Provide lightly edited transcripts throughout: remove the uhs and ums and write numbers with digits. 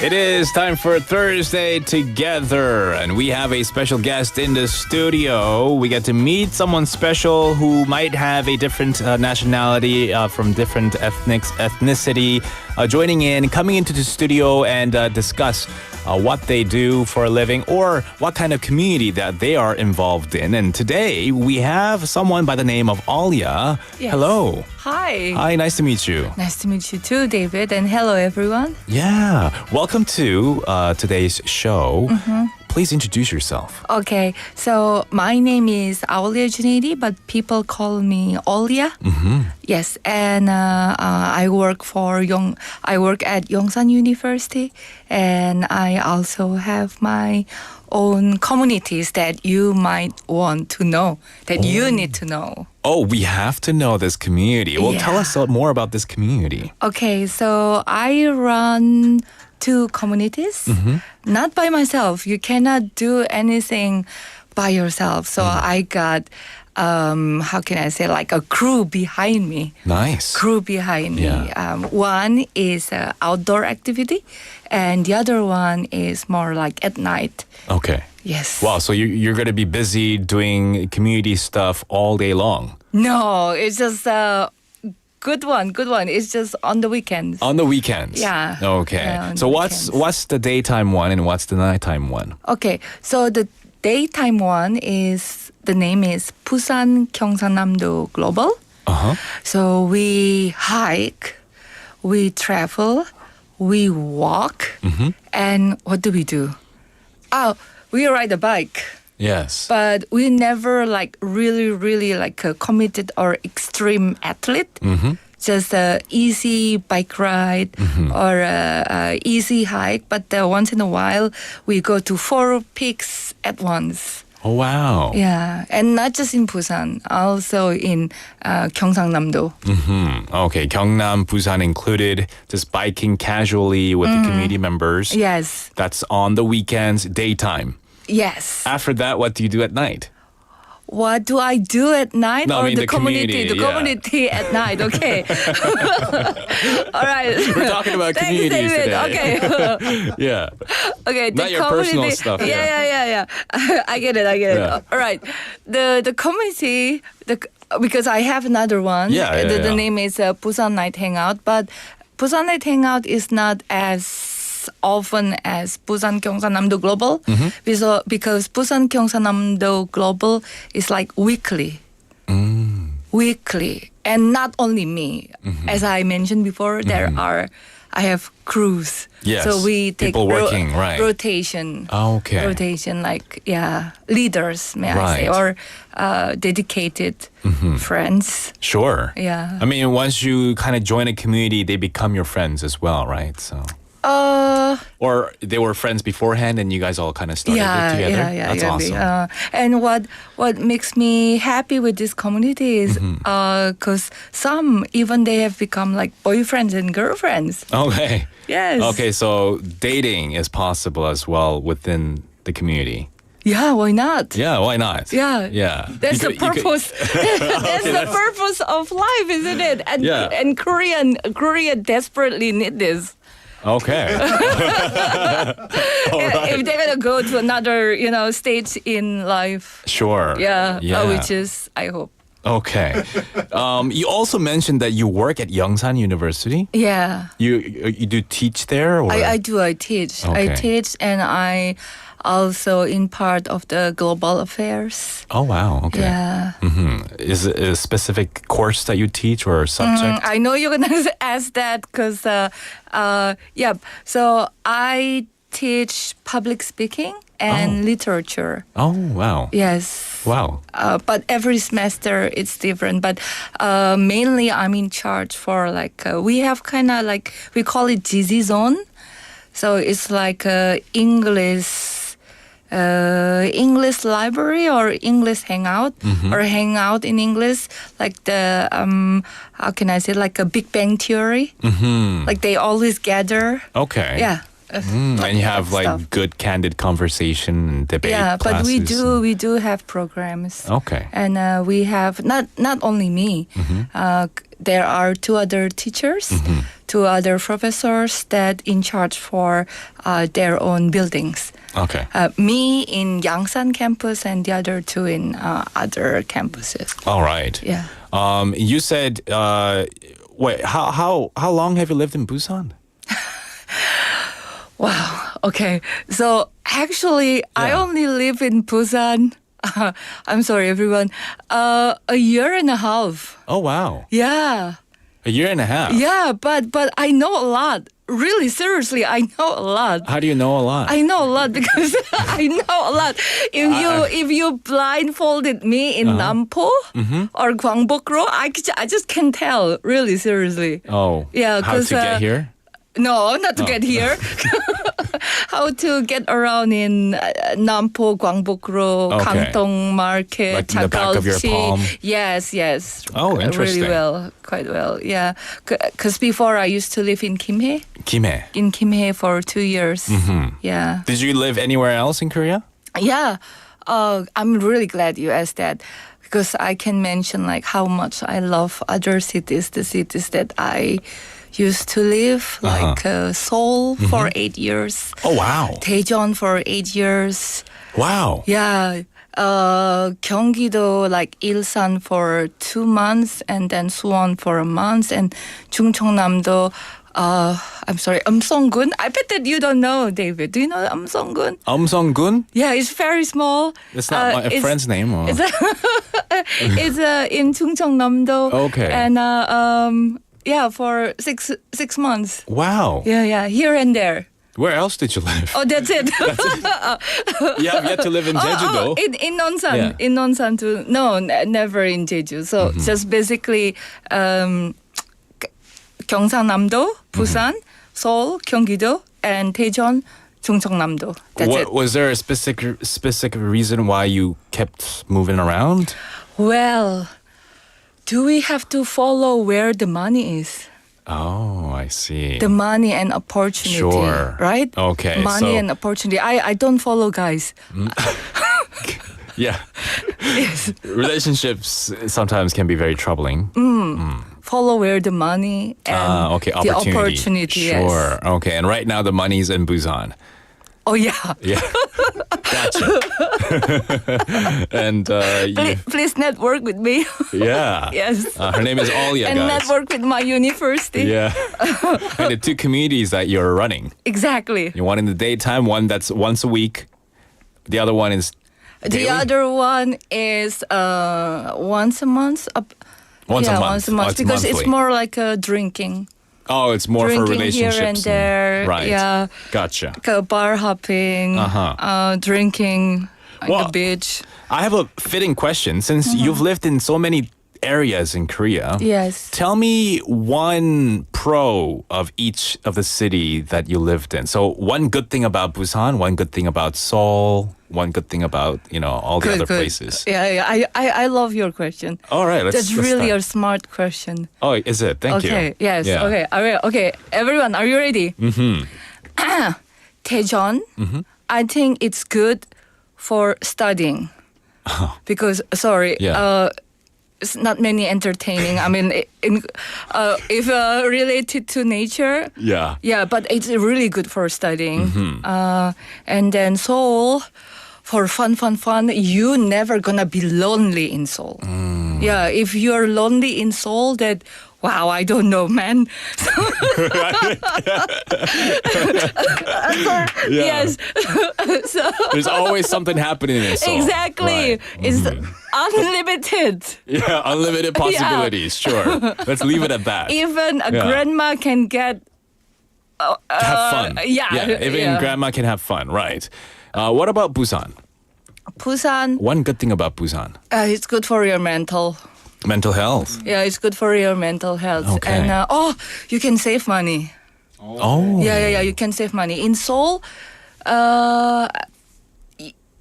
It is time for Thursday Together, and we have a special guest in the studio. We get to meet someone special who might have a different nationality, from different ethnicity, joining in, coming into the studio and discuss what they do for a living or what kind of community that they are involved in. And today we have someone by the name of Aulia. Yes. Hello. Hi. Hi, nice to meet you. Nice to meet you too, David. And hello, everyone. Yeah. Welcome to today's show. Please introduce yourself. Okay, so my name is Aulia Djunaedi, but people call me Aulia. Yes, and I work at Yongsan University, and I also have my own communities that you might want to know, that you need to know. Oh, we have to know this community. Well, tell us more about this community. Okay, so I run 2 communities, not by myself. You cannot do anything by yourself. So I got, how can I say, like a crew behind me. Nice. Crew behind me. Yeah. One is outdoor activity, and the other one is more like at night. Okay. Yes. Wow, so you're going to be busy doing community stuff all day long. No, it's just good one. It's just on the weekends. On the weekends? Yeah. Okay. On So the what's the daytime one and what's the nighttime one? Okay, so the daytime one the name is Busan경상남도 Global. Uh-huh. So we hike, we travel, we walk, and what do we do? Oh, we ride a bike. Yes. But we never like really like a committed or extreme athlete. Just a easy bike ride or a easy hike. But once in a while, we go to 4 peaks at once. Oh, wow. Yeah, and not just in Busan, also in Gyeongsangnam-do. Okay, Gyeongnam, Busan included, just biking casually with the community members. Yes. That's on the weekends, daytime. Yes. After that, what do you do at night? What do I do at night? No, I or mean the the community? community, The community at night. Okay. All right. We're talking about Thanks, communities David. today. Okay. Yeah. Okay. Not your personal stuff, Yeah. I get it. Yeah. All right. The community. Because I have another one. The name is Busan Night Hangout, but Busan Night Hangout is not as often as Busan경상남도 Global, because Busan경상남도 Global is like weekly. Weekly, and not only me. As I mentioned before, I have crews. Yes, so we take people working, right. rotation. Oh, okay. Rotation, like leaders, may I say, or dedicated friends. Sure. Yeah. I mean, once you kind of join a community, they become your friends as well, right? So. Or they were friends beforehand and you guys all kind of started it together? Yeah. That's awesome. And what makes me happy with this community is because some, even they have become like boyfriends and girlfriends. Okay. Yes. Okay, so dating is possible as well within the community. Yeah, why not? Yeah, why not? Yeah. Yeah. That's the purpose. That's the purpose of life, isn't it? And Korea desperately need this. Okay. If they're gonna go to another, stage in life. Sure. Yeah. Which is, I hope. Okay. You also mentioned that you work at Yongsan University. Yeah. You do teach there? Or? I do. I teach. Okay. I teach, and I also in part of the global affairs. Oh, wow. Okay. Yeah. Is it a specific course that you teach or subject? I know you're going to ask that because, So I teach public speaking and literature. Oh, wow. Yes. Wow. But every semester it's different. But mainly I'm in charge for we have kind of we call it GZ zone. So it's like English library or English hangout or hangout in English, like the how can I say, like a Big Bang Theory, like they always gather. Okay. Yeah. And you have stuff. good candid conversation and debate Yeah, but we classes. do have programs. Okay. And we have not only me. There are 2 other teachers, two other professors that in charge for their own buildings. Okay. Me in Yangsan campus and the other two in other campuses. All right. Yeah. You said, wait, how long have you lived in Busan? Wow. Okay. So actually, I only live in Busan. I'm sorry, everyone. A year and a half. Oh, wow. Yeah. A year and a half. Yeah, but I know a lot. Really, seriously, I know a lot. How do you know a lot? I know a lot because I know a lot. If you blindfolded me in Nampo or Gwangbokro, I just can tell. Really, seriously. Oh. Yeah, How to get here? No, not to get here. How to get around in Nampo, Gwangbokro, Okay. Kangtong Market, Like in the back of your palm? Yes. Oh, interesting. Really well, quite well. Yeah, because before I used to live in Kimhae. Kimhae. In Kimhae for 2 years. Yeah. Did you live anywhere else in Korea? Yeah. I'm really glad you asked that because I can mention like how much I love other cities, the cities that I used to live, like Seoul for 8 years. Oh, wow. Daejeon for 8 years. Wow. Yeah. Gyeonggi-do, like Ilsan for 2 months, and then Suwon for a month, and Chungcheongnam-do. I'm sorry, Umsonggun. I bet that you don't know, David. Do you know Umsonggun? Umsonggun? Yeah, it's very small. It's not my friend's name. Or? It's in Chungcheongnam-do. Okay. And yeah, for six months. Wow. Yeah, here and there. Where else did you live? Oh, that's it. You have yet to live in Jeju-do. In Nonsan. Yeah. In Nonsan too. No, never in Jeju. So just basically Gyeongsangnam-do, Busan, Seoul, Gyeonggi-do, and Daejeon, Chungcheongnam-do. That's it. Was there a specific reason why you kept moving around? Well, do we have to follow where the money is? Oh, I see. The money and opportunity. Sure. Right? Okay. Money and opportunity. I don't follow guys. Yeah. Relationships sometimes can be very troubling. Follow where the money and okay. the opportunity. Sure. Yes. Okay. And right now the money's in Busan. Oh, yeah. Yeah. Gotcha. And Please network with me. yeah. Yes. Her name is Aulia, And guys. network with my university. Yeah. And the two communities that you're running. Exactly. You one in the daytime, one that's once a week. The other one is daily? The other one is once a month. Once a month. Once a month. Oh, it's because monthly. it's more like drinking. Oh, it's more for Drinking relationships. here and there. Right. Yeah. Gotcha. Like bar hopping, drinking on Well, the beach. I have a fitting question. Since you've lived in so many areas in Korea, Yes. tell me one pro of each of the city that you lived in. So one good thing about Busan, one good thing about Seoul, one good thing about, all the other places. Yeah. I love your question. All right, let's That's really start. a smart question. Oh, is it? Thank you. Okay. Yes. Yeah. Okay. Okay. Everyone, are you ready? Daejeon. I think it's good for studying because it's not many entertaining. I mean, if related to nature. Yeah. Yeah, but it's really good for studying. And then Seoul, for fun. You never gonna be lonely in Seoul. Yeah, if you're lonely in Seoul, that wow, I don't know, man. Yes. So There's always something happening in Seoul. exactly, Right. it's unlimited. Yeah, unlimited possibilities. Sure. Let's leave it at that. Even a grandma can get. Have fun. Yeah. Even grandma can have fun, right? What about Busan? Busan, One good thing about Busan. it's good for your mental. Mental health. Yeah, it's good for your mental health. Okay. And you can save money. Oh. Yeah, you can save money. In Seoul,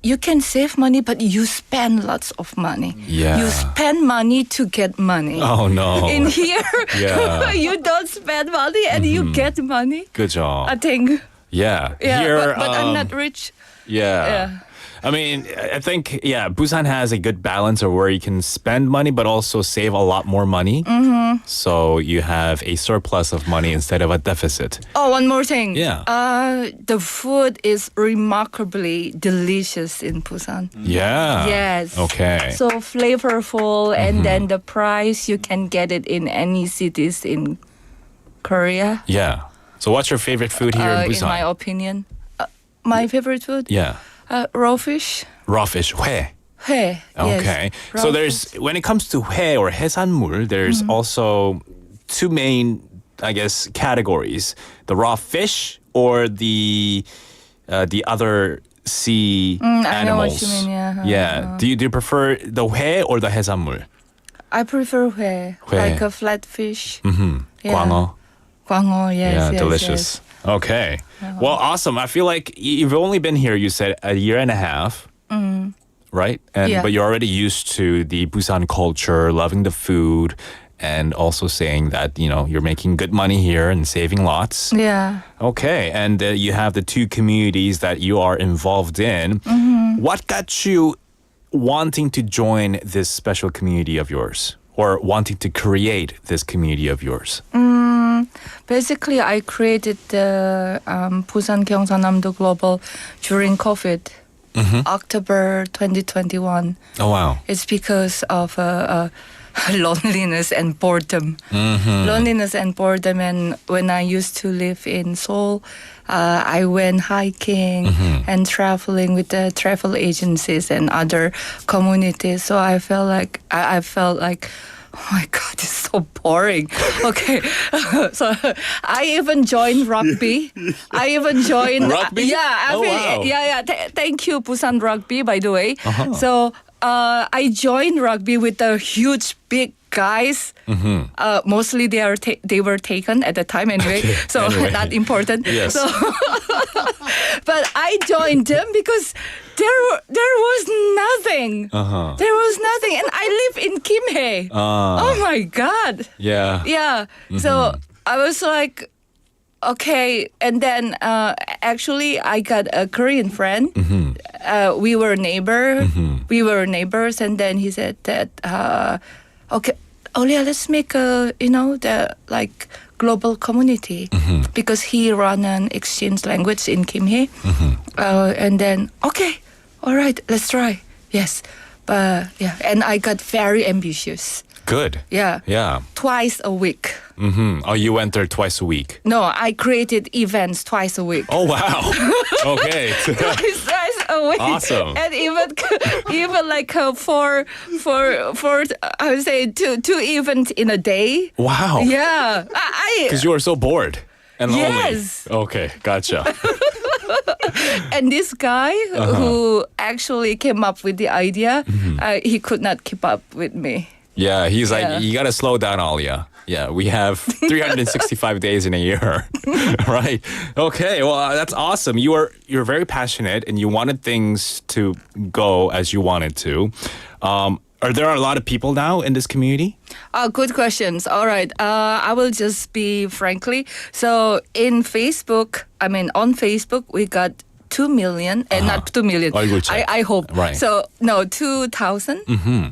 you can save money, but you spend lots of money. Yeah. You spend money to get money. Oh, no. In here, Yeah. you don't spend money and you get money. Good job. I think. Yeah. Yeah, Here, but I'm not rich. Yeah. I mean, I think, Busan has a good balance of where you can spend money, but also save a lot more money. So you have a surplus of money instead of a deficit. Oh, one more thing. Yeah. The food is remarkably delicious in Busan. Yeah. Yes. Okay. So flavorful, and then the price, you can get it in any cities in Korea. Yeah. So what's your favorite food here in Busan? In my opinion. My favorite food? Yeah. Raw fish. Raw fish, 회. 회. Okay. Yes. So Raw there's, fish. when it comes to 회 or 해산물, there's also two main, I guess, categories. The raw fish or the other sea animals. I know what you mean, yeah. Yeah. Do you prefer the 회 or the 해산물? I prefer 회. 회. Like a flat fish. Yeah. 광어. 광어, yes. Yeah, yes, delicious. Okay. Well, awesome. I feel like you've only been here, you said, a year and a half. Right? Yeah. But you're already used to the Busan culture, loving the food, and also saying that, you're making good money here and saving lots. Yeah. Okay. And you have the two communities that you are involved in. What got you wanting to join this special community of yours, or wanting to create this community of yours? Basically, I created the 부산경상남도 global during COVID, October 2021. Oh, wow. It's because of loneliness and boredom. Loneliness and boredom. And when I used to live in Seoul, I went hiking and traveling with the travel agencies and other communities. So I felt like oh my God, it's so boring. Okay, so I even joined rugby. I even joined rugby. Yeah, Oh, wow. yeah. Thank you, Busan Rugby, by the way. So I joined rugby with the huge, big guys. Mostly they were taken at the time anyway. Okay, So anyway. not important. Yes. So, but I joined them because there was nothing. There was nothing, and I live in Kimhae. Oh my God. Yeah. Yeah. So I was like, okay. And then actually I got a Korean friend. We were neighbors, and then he said that, okay, Aulia, let's make the like global community, because he ran an exchange language in Kimhae. And then, okay, all right, let's try. Yes. Yeah. And I got very ambitious. Good. Yeah. Yeah. Twice a week. Oh, you went there twice a week. No, I created events twice a week. Oh, wow. Okay. Twice a week. Awesome. And even like for I would say two events in a day. Wow. Yeah. Because you were so bored and lonely. Yes. Okay, gotcha. And this guy who actually came up with the idea, he could not keep up with me. Yeah, he's Yeah. like, you got to slow down, Aulia. Yeah, we have 365 days in a year. Right. Okay, well, that's awesome. You're very passionate and you wanted things to go as you wanted to. Are there a lot of people now in this community? Good questions. All right. I will just be frankly. So on Facebook, we got 2 million, and not 2 million. I hope. Right. So no, 2,000.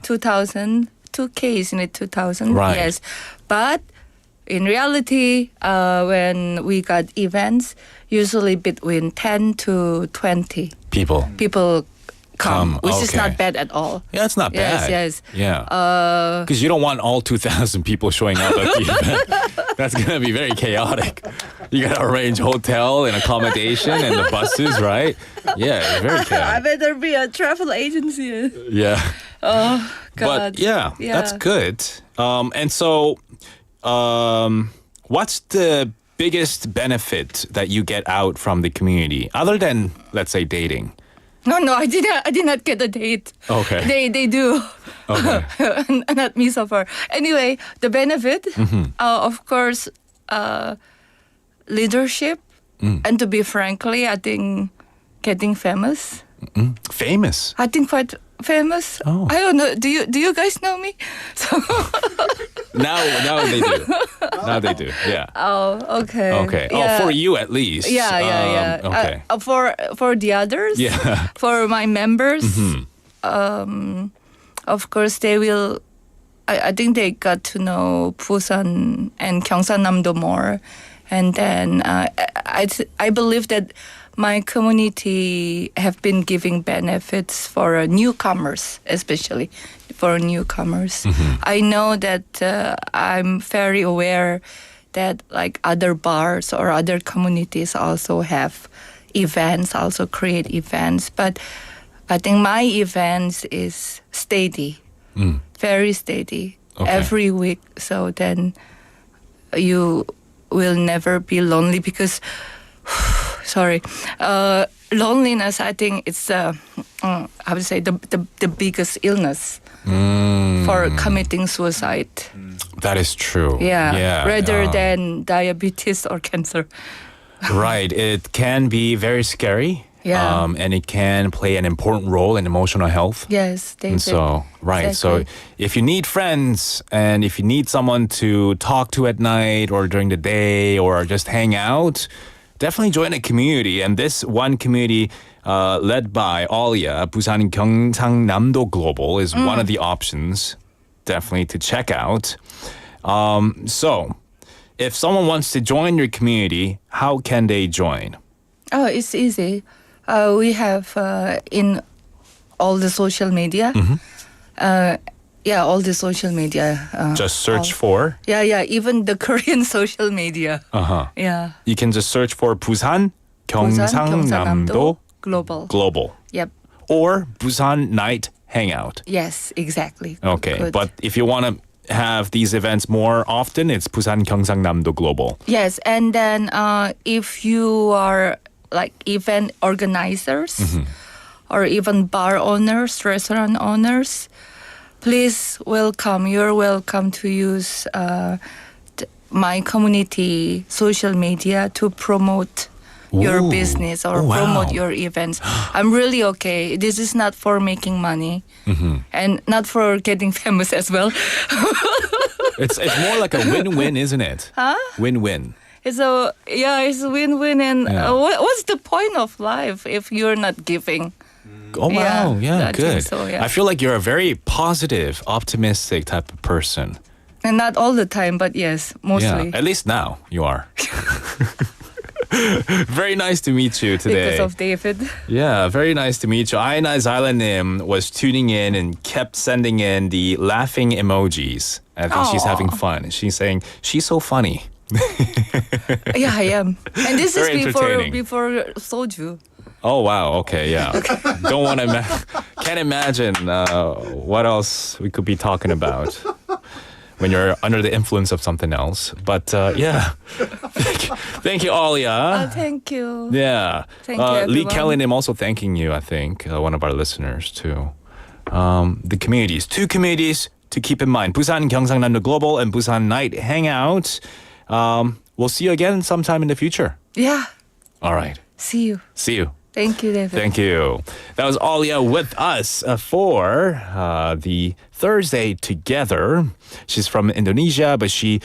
2,000. 2K, isn't it? 2,000. Right. Yes. But in reality, when we got events, usually between 10 to 20 People come, which is okay. not bad at all. Yeah, it's not bad. Yes. Yeah. Because you don't want all 2,000 people showing up at the event. That's going to be very chaotic. You got to arrange hotel and accommodation and the buses, right? Yeah, it's very I chaotic. better be a travel agency. Yeah. Oh, God. But yeah, that's good. And so, what's the biggest benefit that you get out from the community, other than, let's say, dating? No, I did not get a date. Okay. They do. Okay. Not me so far. Anyway, the benefit, of course, leadership, and to be frankly, I think getting famous. Famous? I think quite famous. Oh. I don't know. Do you guys know me? So Now they do. Now they do. Yeah. okay. Okay. Yeah. Oh, for you at least. Yeah. Okay. For the others. Yeah. For my members. Mm-hmm. Of course, they will. I think they got to know Busan and Gyeongsangnamdo more, and then I believe that my community have been giving benefits for newcomers, especially for newcomers. I know that I'm very aware that like other bars or other communities also have events, also create events, but I think my events is steady. Very steady. Okay. Every week. So then you will never be lonely because, sorry, loneliness, I think it's, I would say, the biggest illness for committing suicide. That is true. Yeah. Rather than diabetes or cancer. Right. It can be very scary. Yeah. And it can play an important role in emotional health. Yes, David. And so, right. Exactly. So if you need friends and if you need someone to talk to at night or during the day or just hang out, definitely join a community. And this one community led by Aulia, Busan경상남도 Global, is one of the options definitely to check out. So if someone wants to join your community, how can they join? Oh, it's easy. We have in all the social media. All the social media. Just search for? Yeah. Even the Korean social media. Yeah. You can just search for Busan 경상남도 Global. Yep. Or Busan Night Hangout. Yes, exactly. Okay, Good. but if you want to have these events more often, it's 부산경상남도 Global. Yes, and then if you are like event organizers or even bar owners, restaurant owners, please welcome. You're welcome to use my community social media to promote your Ooh. business or Oh, wow. promote your events. I'm really okay. This is not for making money and not for getting famous as well. It's more like a win-win, isn't it? Huh? Win-win. It's a win-win. And Yeah. what's the point of life if you're not giving? Oh, wow. Yeah, I think good. so, yeah. I feel like you're a very positive, optimistic type of person. And not all the time, but yes, mostly. Yeah, at least now you are. Very nice to meet you today. Because of David. Yeah, very nice to meet you. Aina Zylanim was tuning in and kept sending in the laughing emojis. I think she's Aw. having fun. She's saying, she's so funny. Yeah, I am. And this Very is entertaining. before soju. Oh, wow. Okay, yeah. Don't want to, can't imagine what else we could be talking about when you're under the influence of something else. But yeah, thank you, Aulia. Thank you. Yeah. Thank you, Lee everyone. Kellynim also thanking you, I think, one of our listeners too. The communities, two communities to keep in mind. Busan 경상남도 Global and Busan Night Hangout. We'll see you again sometime in the future. Yeah. All right. See you. See you. Thank you, David. Thank you. That was Aulia with us for the Thursday Together. She's from Indonesia, but she